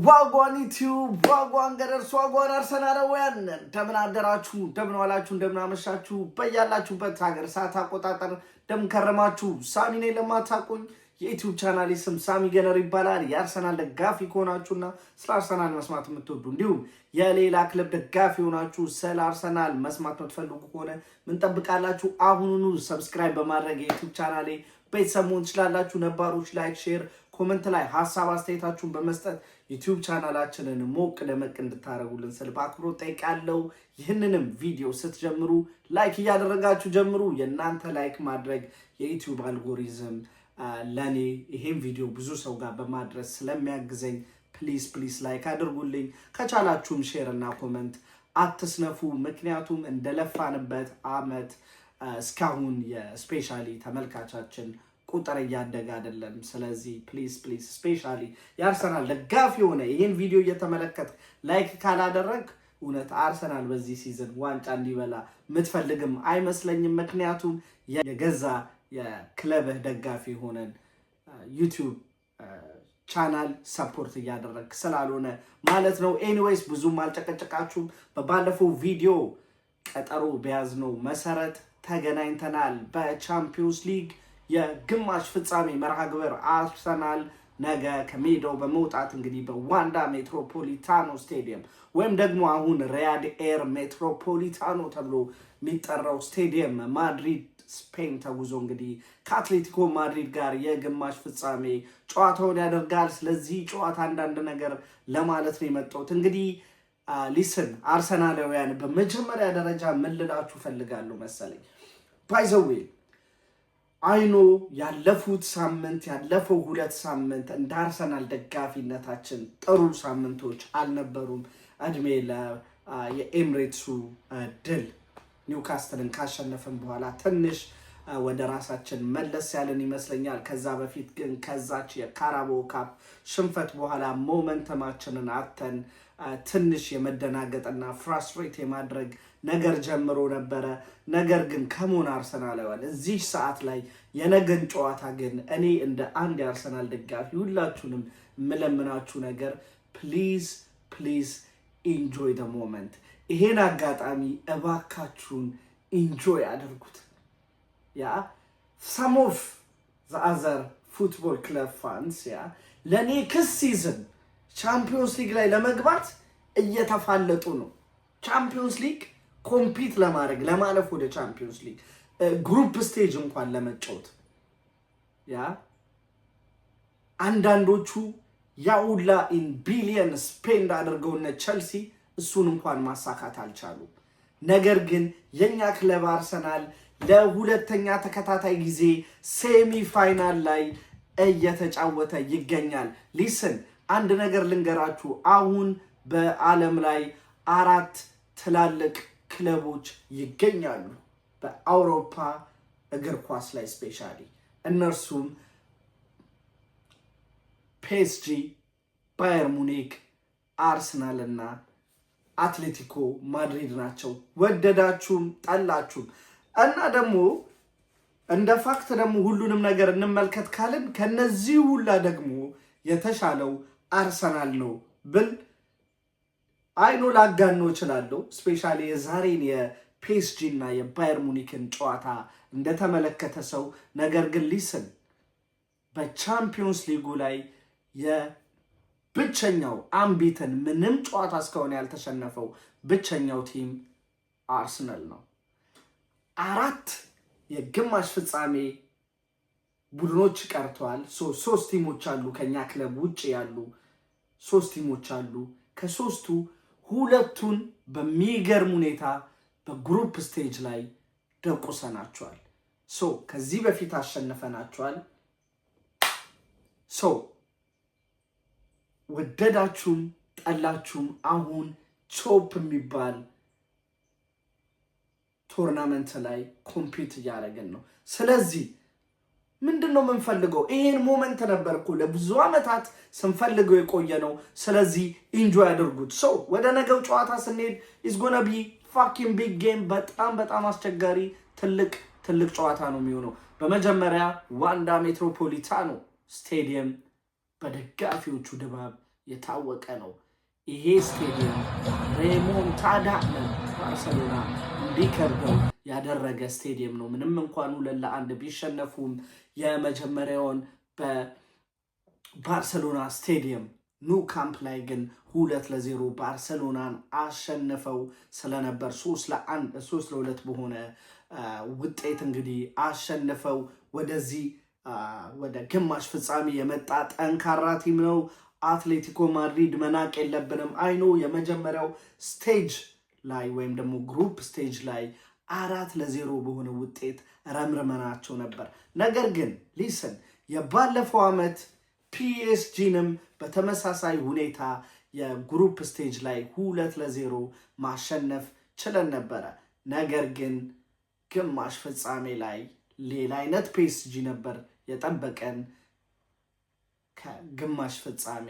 ዋጓን ዩቲዩብ ዋጓን ገደርስ ዋጓን አርሰናላውያን እንደምን አደራችሁ እንደምን ዋላችሁ እንደምን አመሻችሁ በያላችሁበት ሀገር ሰዓት አቆጣጠር እንደምን ከረማችሁ። ሳሚ ነኝ። ለማታውቁኝ የዩቲዩብ ቻናሌ ስም ሳሚ ገነር ይባላል። የአርሰናል ደጋፊ ከሆናችሁና ስለ አርሰናል መስማት የምትወዱ እንዲሁም የሌላ ክለብ ደጋፊ ሆናችሁ ስለ አርሰናል መስማት የምትፈልጉ ከሆነ ምን ጠብቃላችሁ? አሁኑኑ ሰብስክራይብ በማድረግ የዩቲዩብ ቻናሌ ቤተሰብ መሆን ትችላላችሁ። ነባሮች ላይክ፣ ሼር፣ ኮሜንት ላይ ሐሳብ አስተያየታችሁን በመስጠት ዩቲዩብ ቻናላችንን ሞቅ ደመቅ እንድታረጉልን ስል በአክብሮት ጠይቃለሁ። ይህንንም ቪዲዮ ስትጀምሩ ላይክ እያደረጋችሁ ጀምሩ። የእናንተ ላይክ ማድረግ የዩቲዩብ አልጎሪዝም ለኔ ይሄን ቪዲዮ ብዙ ሰው ጋር በማድረስ ስለሚያግዘኝ ፕሊዝ ላይክ አድርጉልኝ። ከቻላችሁም ሼር እና ኮሜንት አትስነፉ። ምክንያቱም እንደለፋንበት አመት እስካሁን የስፔሻሊ ተመልካቻችን ቁጥር እያደገ አይደለም። ስለዚህ ፕሊዝ ስፔሻሊ የአርሰናል ደጋፊ ሆነ ይሄን ቪዲዮ እየተመለከት ላይክ ካላደረግ እውነት አርሰናል በዚህ ሲዝን ዋንጫ እንዲበላ የምትፈልግም አይመስለኝም። ምክንያቱም የገዛ የክለብህ ደጋፊ ሆነን ዩቲዩብ ቻናል ሰፖርት እያደረግ ስላልሆነ ማለት ነው። ኤኒዌይስ ብዙም አልጨቀጨቃችሁም። በባለፈው ቪዲዮ ቀጠሮ በያዝነው መሰረት ተገናኝተናል። በቻምፒዮንስ ሊግ የግማሽ ፍጻሜ መርሃ ግብር አርሰናል ነገ ከሜዳው በመውጣት እንግዲህ በዋንዳ ሜትሮፖሊታኖ ስቴዲየም ወይም ደግሞ አሁን ሪያድ ኤር ሜትሮፖሊታኖ ተብሎ የሚጠራው ስቴዲየም ማድሪድ ስፔን ተጉዞ እንግዲህ ከአትሌቲኮ ማድሪድ ጋር የግማሽ ፍጻሜ ጨዋታውን ያደርጋል። ስለዚህ ጨዋታ አንዳንድ ነገር ለማለት ነው የመጣሁት። እንግዲህ ሊስን አርሰናላውያን በመጀመሪያ ደረጃ ምን ልላችሁ ፈልጋለሁ መሰለኝ ባይዘዌ አይኖ ያለፈው ሁለት ሳምንት እንደ አርሰናል ደጋፊነታችን ጥሩ ሳምንቶች አልነበሩም። እድሜ የኤምሬትሱ ድል ኒውካስትልን ካሸነፈን በኋላ ትንሽ ወደ ራሳችን መለስ ያለን ይመስለኛል። ከዛ በፊት ግን ከዛች የካራባኦ ካፕ ሽንፈት በኋላ ሞመንተማችንን አተን ትንሽ የመደናገጥና ፍራስትሬት የማድረግ ነገር ጀምሮ ነበረ። ነገር ግን ከሞን አርሰናላውያን እዚህ ሰዓት ላይ የነገን ጨዋታ ግን እኔ እንደ አንድ የአርሰናል ደጋፊ ሁላችሁንም የምለምናችሁ ነገር ፕሊዝ ኢንጆይ ደ ሞመንት። ይሄን አጋጣሚ እባካችሁን ኢንጆይ አድርጉት። ያ ሰም ኦፍ ዘ አዘር ፉትቦል ክለብ ፋንስ ለኔ ክስ ሲዝን ቻምፒዮንስ ሊግ ላይ ለመግባት እየተፋለጡ ነው። ቻምፒዮንስ ሊግ ኮምፒት ለማለፍ ወደ ቻምፒዮንስ ሊግ ግሩፕ ስቴጅ እንኳን ለመጫወት አንዳንዶቹ ያውላ ኢን ቢሊየን ስፔንድ አድርገውነ ቸልሲ እሱን እንኳን ማሳካት አልቻሉ። ነገር ግን የኛ ክለብ አርሰናል ለሁለተኛ ተከታታይ ጊዜ ሴሚ ፋይናል ላይ እየተጫወተ ይገኛል። ሊስን አንድ ነገር ልንገራችሁ። አሁን በዓለም ላይ 4 ትላልቅ ክለቦች ይገኛሉ በአውሮፓ እግር ኳስ ላይ ስፔሻሊ። እነርሱም ፒኤስጂ፣ ባየር ሙኒክ፣ አርሰናል እና አትሌቲኮ ማድሪድ ናቸው። ወደዳችሁም ጠላችሁም። እና ደግሞ እንደ ፋክት ደግሞ ሁሉንም ነገር እንመልከት ካልን ከነዚህ ሁላ ደግሞ የተሻለው አርሰናል ነው ብል አይኖ ላጋኖ እችላለሁ። ስፔሻሊ የዛሬን የፒኤስጂ እና የባየር ሙኒክን ጨዋታ እንደተመለከተ ሰው። ነገር ግን ሊስን በቻምፒዮንስ ሊጉ ላይ የብቸኛው አምቢትን ምንም ጨዋታ እስካሁን ያልተሸነፈው ብቸኛው ቲም አርሰናል ነው። 4 የግማሽ ፍጻሜ ቡድኖች ቀርተዋል። 3 ቲሞች አሉ። ከኛ ክለብ ውጭ ያሉ 3 ቲሞች አሉ። ከ3ቱ 2ቱን በሚገርም ሁኔታ በግሩፕ ስቴጅ ላይ ደቁሰናቸዋል። ከዚህ በፊት አሸንፈናቸዋል። ወደዳችሁም ጠላችሁም አሁን ቾፕ የሚባል ቶርናመንት ላይ ኮምፒት እያደረግን ነው። ስለዚህ ምንድነው የምንፈልገው? ይሄን ሞመንት ነበር እኮ ለብዙ ዓመታት ስንፈልገው የቆየ ነው። ስለዚህ ኢንጆይ አድርጉት። ወደ ነገው ጨዋታ ስንሄድ is gonna be fucking big game። በጣም አስቸጋሪ ትልቅ ጨዋታ ነው የሚሆነው። በመጀመሪያ ዋንዳ ሜትሮፖሊታኖ ስቴዲየም በደጋፊዎቹ ድባብ የታወቀ ነው። ይሄ ስቴዲየም ሬሞንታዳ ባርሰሎና እንዲከብደው ያደረገ ስቴዲየም ነው። ምንም እንኳን 2-1 ቢሸነፉም የመጀመሪያውን በባርሰሎና ስቴዲየም ኑ ካምፕ ላይ ግን 2-0 ባርሰሎናን አሸንፈው ስለነበር 3-2 በሆነ ውጤት እንግዲህ አሸንፈው ወደዚህ ወደ ግማሽ ፍጻሜ የመጣ ጠንካራ ቲም ነው። አትሌቲኮ ማድሪድ መናቅ የለብንም። አይኖ የመጀመሪያው ስቴጅ ላይ ወይም ደግሞ ግሩፕ ስቴጅ ላይ 4-0 በሆነ ውጤት ረምርመናቸው ነበር። ነገር ግን ሊስን የባለፈው ዓመት ፒኤስጂንም በተመሳሳይ ሁኔታ የግሩፕ ስቴጅ ላይ 2-0 ማሸነፍ ችለን ነበረ። ነገር ግን ግማሽ ፍጻሜ ላይ ሌላ አይነት ፒኤስጂ ነበር የጠበቀን። ከግማሽ ፍጻሜ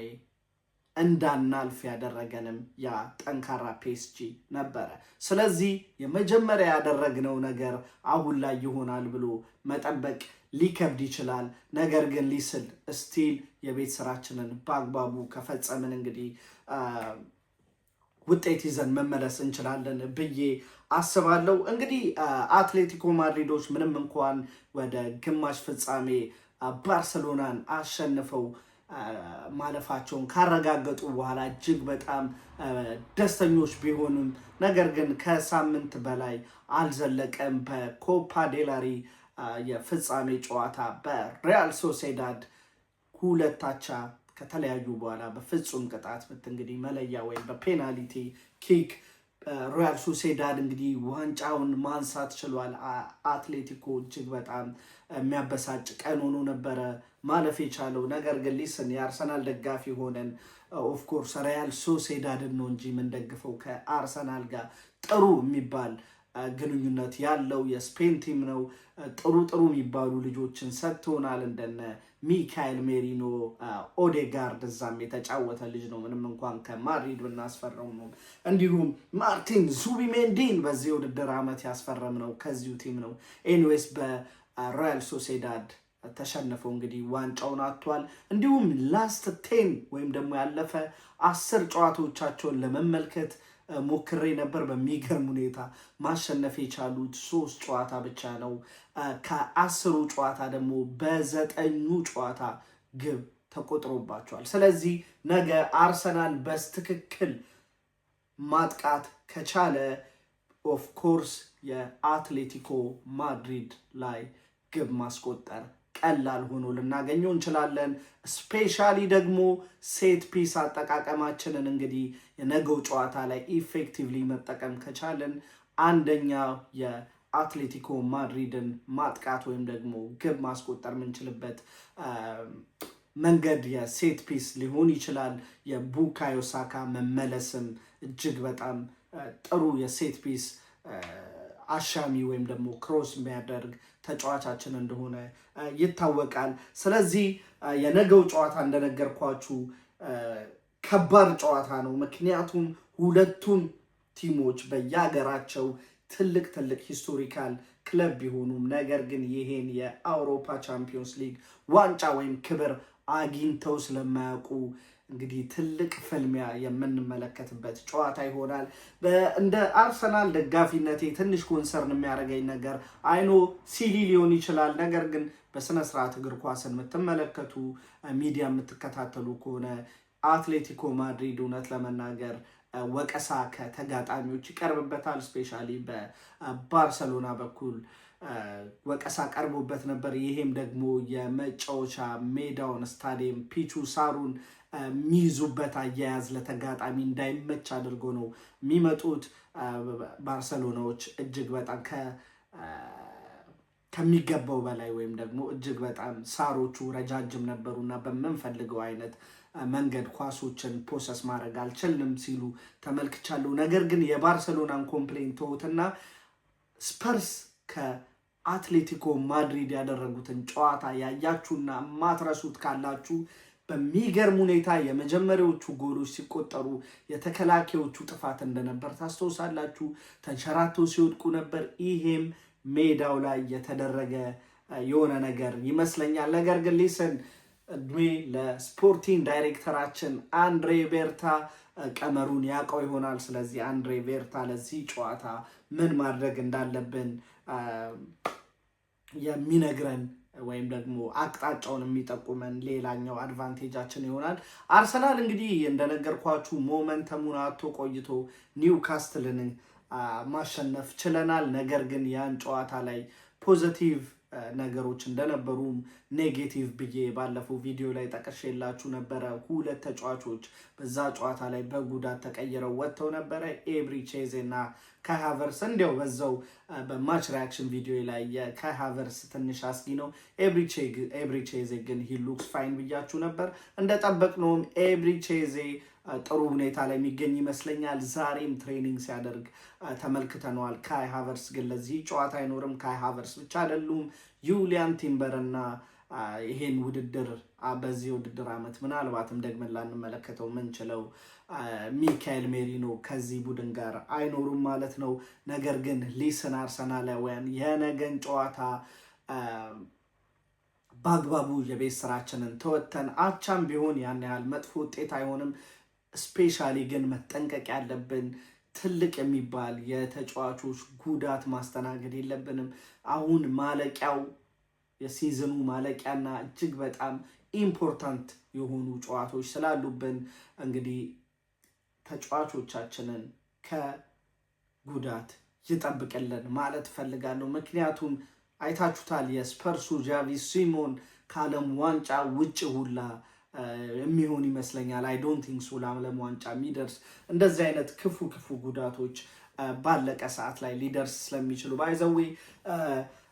እንዳናልፍ ያደረገንም ያ ጠንካራ ፒኤስጂ ነበረ። ስለዚህ የመጀመሪያ ያደረግነው ነገር አሁን ላይ ይሆናል ብሎ መጠበቅ ሊከብድ ይችላል። ነገር ግን ሊስል ስቲል የቤት ስራችንን በአግባቡ ከፈጸምን እንግዲህ ውጤት ይዘን መመለስ እንችላለን ብዬ አስባለሁ። እንግዲህ አትሌቲኮ ማድሪዶች ምንም እንኳን ወደ ግማሽ ፍጻሜ ባርሰሎናን አሸንፈው ማለፋቸውን ካረጋገጡ በኋላ እጅግ በጣም ደስተኞች ቢሆኑም ነገር ግን ከሳምንት በላይ አልዘለቀም። በኮፓ ዴላሪ የፍጻሜ ጨዋታ በሪያል ሶሴዳድ 2-2 ከተለያዩ በኋላ በፍጹም ቅጣት ምት እንግዲህ መለያ ወይም በፔናልቲ ኪክ ሪያል ሶሴዳድ እንግዲህ ዋንጫውን ማንሳት ችሏል። አትሌቲኮ እጅግ በጣም የሚያበሳጭ ቀን ሆኖ ነበረ ማለፍ የቻለው። ነገር ግን ሊስን የአርሰናል ደጋፊ ሆነን ኦፍኮርስ ሪያል ሶሴዳድን ነው እንጂ የምንደግፈው ከአርሰናል ጋር ጥሩ የሚባል ግንኙነት ያለው የስፔን ቲም ነው። ጥሩ የሚባሉ ልጆችን ሰጥቶናል። እንደነ ሚካኤል ሜሪኖ፣ ኦዴጋርድ እዛም የተጫወተ ልጅ ነው ምንም እንኳን ከማድሪድ ብናስፈረው ነው። እንዲሁም ማርቲን ዙቢሜንዲን በዚህ ውድድር ዓመት ያስፈረም ነው ከዚሁ ቲም ነው። ኤኒዌይስ በሮያል ሶሴዳድ ተሸነፈው እንግዲህ ዋንጫውን አጥቷል። እንዲሁም ላስት 10 ወይም ደግሞ ያለፈ 10 ጨዋታዎቻቸውን ለመመልከት ሞክሬ ነበር። በሚገርም ሁኔታ ማሸነፍ የቻሉት 3 ጨዋታ ብቻ ነው። ከ10 ጨዋታ ደግሞ በ9 ጨዋታ ግብ ተቆጥሮባቸዋል። ስለዚህ ነገ አርሰናል በስትክክል ማጥቃት ከቻለ ኦፍኮርስ የአትሌቲኮ ማድሪድ ላይ ግብ ማስቆጠር ቀላል ሆኖ ልናገኘው እንችላለን። ስፔሻሊ ደግሞ ሴት ፒስ አጠቃቀማችንን እንግዲህ የነገው ጨዋታ ላይ ኢፌክቲቭሊ መጠቀም ከቻለን አንደኛው የአትሌቲኮ ማድሪድን ማጥቃት ወይም ደግሞ ግብ ማስቆጠር የምንችልበት መንገድ የሴት ፒስ ሊሆን ይችላል። የቡካዮ ሳካ መመለስም እጅግ በጣም ጥሩ የሴት ፒስ አሻሚ ወይም ደግሞ ክሮስ የሚያደርግ ተጫዋቻችን እንደሆነ ይታወቃል። ስለዚህ የነገው ጨዋታ እንደነገርኳችሁ ከባድ ጨዋታ ነው። ምክንያቱም ሁለቱም ቲሞች በየሀገራቸው ትልቅ ሂስቶሪካል ክለብ ቢሆኑም ነገር ግን ይሄን የአውሮፓ ቻምፒዮንስ ሊግ ዋንጫ ወይም ክብር አግኝተው ስለማያውቁ እንግዲህ ትልቅ ፍልሚያ የምንመለከትበት ጨዋታ ይሆናል። እንደ አርሰናል ደጋፊነቴ ትንሽ ኮንሰርን የሚያደርገኝ ነገር አይኖ ሲሊ ሊሆን ይችላል። ነገር ግን በስነ ስርዓት እግር ኳስን የምትመለከቱ ሚዲያ የምትከታተሉ ከሆነ አትሌቲኮ ማድሪድ እውነት ለመናገር ወቀሳ ከተጋጣሚዎች ይቀርብበታል። ስፔሻሊ በባርሰሎና በኩል ወቀሳ ቀርቦበት ነበር። ይሄም ደግሞ የመጫወቻ ሜዳውን ስታዲየም ፒቹ ሳሩን የሚይዙበት አያያዝ ለተጋጣሚ እንዳይመች አድርጎ ነው የሚመጡት። ባርሰሎናዎች እጅግ በጣም ከሚገባው በላይ ወይም ደግሞ እጅግ በጣም ሳሮቹ ረጃጅም ነበሩና በምንፈልገው አይነት መንገድ ኳሶችን ፖሰስ ማድረግ አልችልም ሲሉ ተመልክቻለሁ። ነገር ግን የባርሰሎናን ኮምፕሌን ተውትና ስፐርስ ከአትሌቲኮ ማድሪድ ያደረጉትን ጨዋታ ያያችሁና ማትረሱት ካላችሁ በሚገርም ሁኔታ የመጀመሪያዎቹ ጎሎች ሲቆጠሩ የተከላካዮቹ ጥፋት እንደነበር ታስታውሳላችሁ። ተንሸራተው ሲወድቁ ነበር። ይሄም ሜዳው ላይ የተደረገ የሆነ ነገር ይመስለኛል። ነገር ግን ሊስን እድሜ ለስፖርቲንግ ዳይሬክተራችን አንድሬ ቤርታ ቀመሩን ያውቀው ይሆናል። ስለዚህ አንድሬ ቤርታ ለዚህ ጨዋታ ምን ማድረግ እንዳለብን የሚነግረን ወይም ደግሞ አቅጣጫውን የሚጠቁመን ሌላኛው አድቫንቴጃችን ይሆናል። አርሰናል እንግዲህ እንደነገርኳችሁ ሞመንተሙን አጥቶ ቆይቶ ኒውካስትልን ማሸነፍ ችለናል። ነገር ግን ያን ጨዋታ ላይ ፖዚቲቭ ነገሮች እንደነበሩም ኔጌቲቭ ብዬ ባለፈው ቪዲዮ ላይ ጠቅሼላችሁ ነበረ። ሁለት ተጫዋቾች በዛ ጨዋታ ላይ በጉዳት ተቀይረው ወጥተው ነበረ፣ ኤብሪቼዜ እና ካይ ሃቨርስ። እንዲያው በዛው በማች ሪያክሽን ቪዲዮ ላይ የካይ ሃቨርስ ትንሽ አስጊ ነው፣ ኤብሪቼዜ ግን ሂ ሉክስ ፋይን ብያችሁ ነበር። እንደጠበቅነውም ኤብሪቼዜ ጥሩ ሁኔታ ላይ የሚገኝ ይመስለኛል። ዛሬም ትሬኒንግ ሲያደርግ ተመልክተነዋል። ካይ ሃቨርስ ግን ለዚህ ጨዋታ አይኖርም። ካይ ሃቨርስ ብቻ አይደሉም፣ ዩሊያን ቲምበር እና ይሄን ውድድር በዚህ ውድድር ዓመት ምናልባትም ደግመን ላንመለከተው ምንችለው ሚካኤል ሜሪኖ ከዚህ ቡድን ጋር አይኖሩም ማለት ነው። ነገር ግን ሊስን አርሰናላውያን የነገን ጨዋታ በአግባቡ የቤት ስራችንን ተወተን አቻም ቢሆን ያን ያህል መጥፎ ውጤት አይሆንም። ስፔሻሊ ግን መጠንቀቅ ያለብን ትልቅ የሚባል የተጫዋቾች ጉዳት ማስተናገድ የለብንም። አሁን ማለቂያው የሲዝኑ ማለቂያና እጅግ በጣም ኢምፖርታንት የሆኑ ጨዋታዎች ስላሉብን እንግዲህ ተጫዋቾቻችንን ከጉዳት ይጠብቅልን ማለት እፈልጋለሁ። ምክንያቱም አይታችሁታል፣ የስፐርሱ ጃቪ ሲሞን ከዓለም ዋንጫ ውጭ ሁላ የሚሆን ይመስለኛል። አይ ዶንት ቲንክ ሶ ለዓለም ዋንጫ የሚደርስ እንደዚህ አይነት ክፉ ጉዳቶች ባለቀ ሰዓት ላይ ሊደርስ ስለሚችሉ ባይዘዌ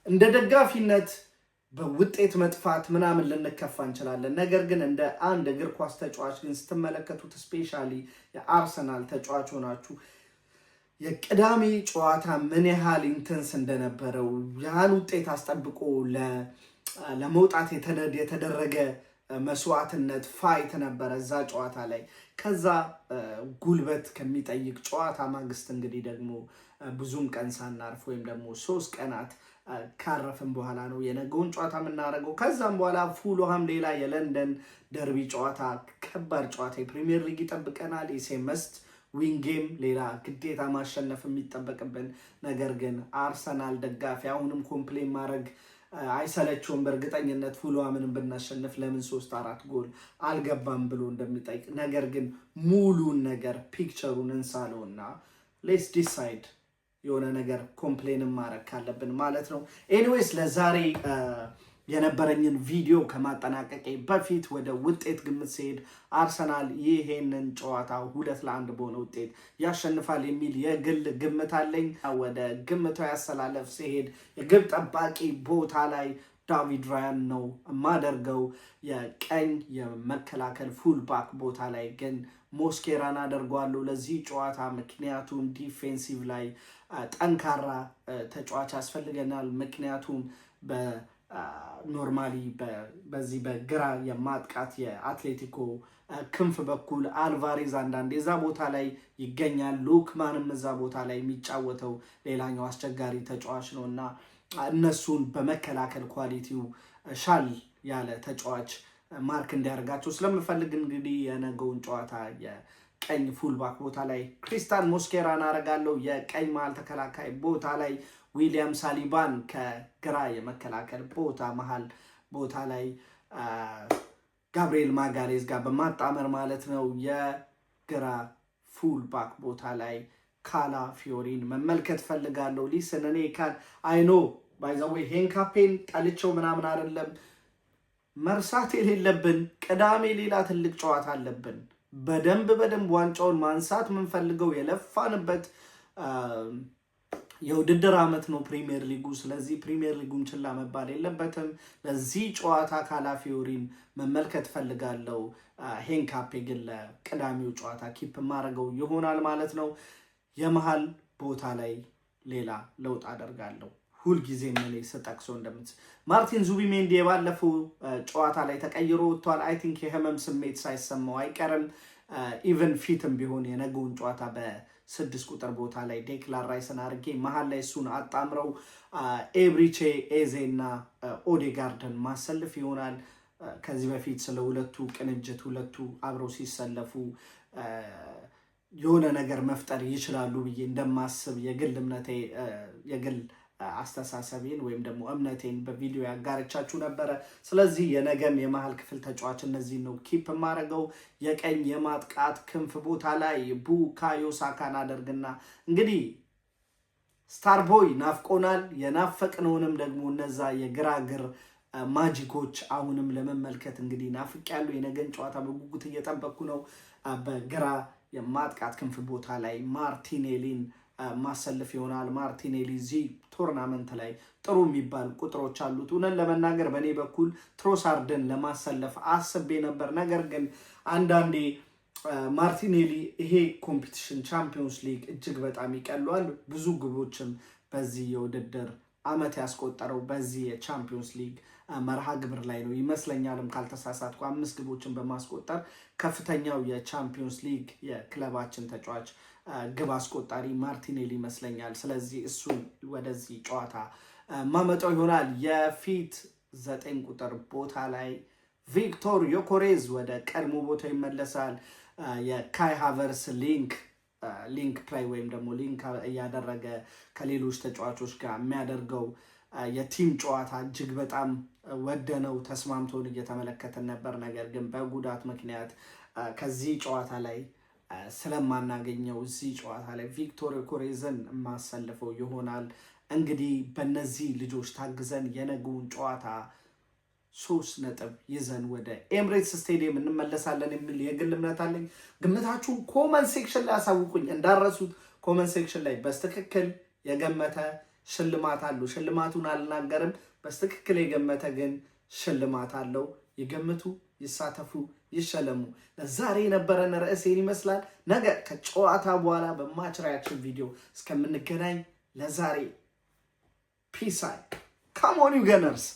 እንደ ደጋፊነት በውጤት መጥፋት ምናምን ልንከፋ እንችላለን። ነገር ግን እንደ አንድ እግር ኳስ ተጫዋች ግን ስትመለከቱት ስፔሻሊ የአርሰናል ተጫዋች ሆናችሁ የቅዳሜ ጨዋታ ምን ያህል ኢንተንስ እንደነበረው ያን ውጤት አስጠብቆ ለመውጣት የተደረገ መስዋዕትነት ፋይት ነበረ እዛ ጨዋታ ላይ። ከዛ ጉልበት ከሚጠይቅ ጨዋታ ማግስት እንግዲህ ደግሞ ብዙም ቀን ሳናርፍ ወይም ደግሞ 3 ቀናት ካረፍን በኋላ ነው የነገውን ጨዋታ የምናደርገው። ከዛም በኋላ ፉልሃም ሌላ የለንደን ደርቢ ጨዋታ፣ ከባድ ጨዋታ የፕሪሚየር ሊግ ይጠብቀናል። የሴመስት ዊንጌም ሌላ ግዴታ ማሸነፍ የሚጠበቅብን። ነገር ግን አርሰናል ደጋፊ አሁንም ኮምፕሌን ማድረግ አይሰለችውም። በእርግጠኝነት ፉልሃምን ብናሸንፍ ለምን 3-4 ጎል አልገባም ብሎ እንደሚጠይቅ፣ ነገር ግን ሙሉን ነገር ፒክቸሩን እንሳለውና ሌትስ ዲሳይድ የሆነ ነገር ኮምፕሌንም ማድረግ ካለብን ማለት ነው። ኤኒዌይስ ለዛሬ የነበረኝን ቪዲዮ ከማጠናቀቄ በፊት ወደ ውጤት ግምት ሲሄድ አርሰናል ይሄንን ጨዋታ 2-1 በሆነ ውጤት ያሸንፋል የሚል የግል ግምት አለኝ። ወደ ግምታዊ አሰላለፍ ሲሄድ የግብ ጠባቂ ቦታ ላይ ዳቪድ ራያን ነው የማደርገው። የቀኝ የመከላከል ፉልባክ ቦታ ላይ ግን ሞስኬራን አደርገዋለሁ ለዚህ ጨዋታ። ምክንያቱም ዲፌንሲቭ ላይ ጠንካራ ተጫዋች ያስፈልገናል። ምክንያቱም ኖርማሊ በዚህ በግራ የማጥቃት የአትሌቲኮ ክንፍ በኩል አልቫሬዝ አንዳንዴ እዛ ቦታ ላይ ይገኛል። ሉክማንም እዛ ቦታ ላይ የሚጫወተው ሌላኛው አስቸጋሪ ተጫዋች ነው እና እነሱን በመከላከል ኳሊቲው ሻል ያለ ተጫዋች ማርክ እንዲያደርጋቸው ስለምፈልግ እንግዲህ የነገውን ጨዋታ የቀኝ ፉልባክ ቦታ ላይ ክሪስቲያን ሞስኬራን አደርጋለሁ። የቀኝ መሃል ተከላካይ ቦታ ላይ ዊሊያም ሳሊባን ከግራ የመከላከል ቦታ መሃል ቦታ ላይ ጋብሪኤል ማጋሌዝ ጋር በማጣመር ማለት ነው። የግራ ፉልባክ ቦታ ላይ ካላ ፊዮሪን መመልከት ፈልጋለሁ። ሊስን እኔ አይኖ ባይዘዌ ሄንካፔን ጠልቼው ምናምን አይደለም። መርሳት የሌለብን ቅዳሜ ሌላ ትልቅ ጨዋታ አለብን። በደንብ ዋንጫውን ማንሳት የምንፈልገው የለፋንበት የውድድር ዓመት ነው ፕሪሚየር ሊጉ። ስለዚህ ፕሪሚየር ሊጉን ችላ መባል የለበትም። ለዚህ ጨዋታ ካላፊዮሪን መመልከት ፈልጋለሁ። ሄንካፔ ግን ለቅዳሜው ጨዋታ ኪፕ ማድረገው ይሆናል ማለት ነው። የመሃል ቦታ ላይ ሌላ ለውጥ አደርጋለሁ። ሁልጊዜ ምን ስጠቅሶ ማርቲን ዙቢሜንዲ የባለፈው ጨዋታ ላይ ተቀይሮ ወጥቷል። አይ ቲንክ የህመም ስሜት ሳይሰማው አይቀርም። ኢቨን ፊትም ቢሆን የነገውን ጨዋታ በ6 ቁጥር ቦታ ላይ ዴክላን ራይስን አድርጌ መሀል ላይ እሱን አጣምረው ኤብሪቼ ኤዜ እና ኦዴጋርድን ማሰልፍ ይሆናል። ከዚህ በፊት ስለ ሁለቱ ቅንጅት ሁለቱ አብረው ሲሰለፉ የሆነ ነገር መፍጠር ይችላሉ ብዬ እንደማስብ የግል አስተሳሰቤን ወይም ደግሞ እምነቴን በቪዲዮ ያጋርቻችሁ ነበረ። ስለዚህ የነገም የመሃል ክፍል ተጫዋች እነዚህ ነው ኪፕ ማረገው። የቀኝ የማጥቃት ክንፍ ቦታ ላይ ቡካዮ ሳካን አደርግና እንግዲህ ስታርቦይ ናፍቆናል። የናፈቅነውንም ደግሞ እነዛ የግራግር ማጂኮች አሁንም ለመመልከት እንግዲህ ናፍቄያለሁ። የነገን ጨዋታ በጉጉት እየጠበቅኩ ነው። በግራ የማጥቃት ክንፍ ቦታ ላይ ማርቲኔሊን ማሰለፍ ይሆናል። ማርቲኔሊ እዚህ ቶርናመንት ላይ ጥሩ የሚባል ቁጥሮች አሉት። እውነት ለመናገር በእኔ በኩል ትሮሳርድን ለማሰለፍ አስቤ ነበር። ነገር ግን አንዳንዴ ማርቲኔሊ ይሄ ኮምፒቲሽን ቻምፒዮንስ ሊግ እጅግ በጣም ይቀሏል። ብዙ ግቦችም በዚህ የውድድር ዓመት ያስቆጠረው በዚህ የቻምፒዮንስ ሊግ መርሃ ግብር ላይ ነው ይመስለኛልም ካልተሳሳትኩ 5 ግቦችን በማስቆጠር ከፍተኛው የቻምፒዮንስ ሊግ የክለባችን ተጫዋች ግብ አስቆጣሪ ማርቲኔሊ ይመስለኛል። ስለዚህ እሱ ወደዚህ ጨዋታ ማመጣው ይሆናል። የፊት 9 ቁጥር ቦታ ላይ ቪክቶር ዮኬሬዝ ወደ ቀድሞ ቦታ ይመለሳል። የካይ ሃቨርስ ሊንክ ፕላይ ወይም ደግሞ ሊንክ እያደረገ ከሌሎች ተጫዋቾች ጋር የሚያደርገው የቲም ጨዋታ እጅግ በጣም ወደነው ተስማምቶን እየተመለከተን ነበር። ነገር ግን በጉዳት ምክንያት ከዚህ ጨዋታ ላይ ስለማናገኘው እዚህ ጨዋታ ላይ ቪክቶር ዮኬሬዝን የማሰልፈው ይሆናል። እንግዲህ በእነዚህ ልጆች ታግዘን የነገውን ጨዋታ 3 ነጥብ ይዘን ወደ ኤምሬትስ ስቴዲየም እንመለሳለን የሚል የግል እምነት አለኝ። ግምታችሁን ኮመንት ሴክሽን ላይ አሳውቁኝ። እንዳረሱት ኮመንት ሴክሽን ላይ በስትክክል የገመተ ሽልማት አለው። ሽልማቱን አልናገርም። በስትክክል የገመተ ግን ሽልማት አለው። ይገምቱ፣ ይሳተፉ፣ ይሸለሙ። ለዛሬ የነበረን ርዕሴን ይመስላል። ነገ ከጨዋታ በኋላ በማች ሪያክሽን ቪዲዮ እስከምንገናኝ ለዛሬ ፒስ አይ ካም ኦን ዩ ገነርስ።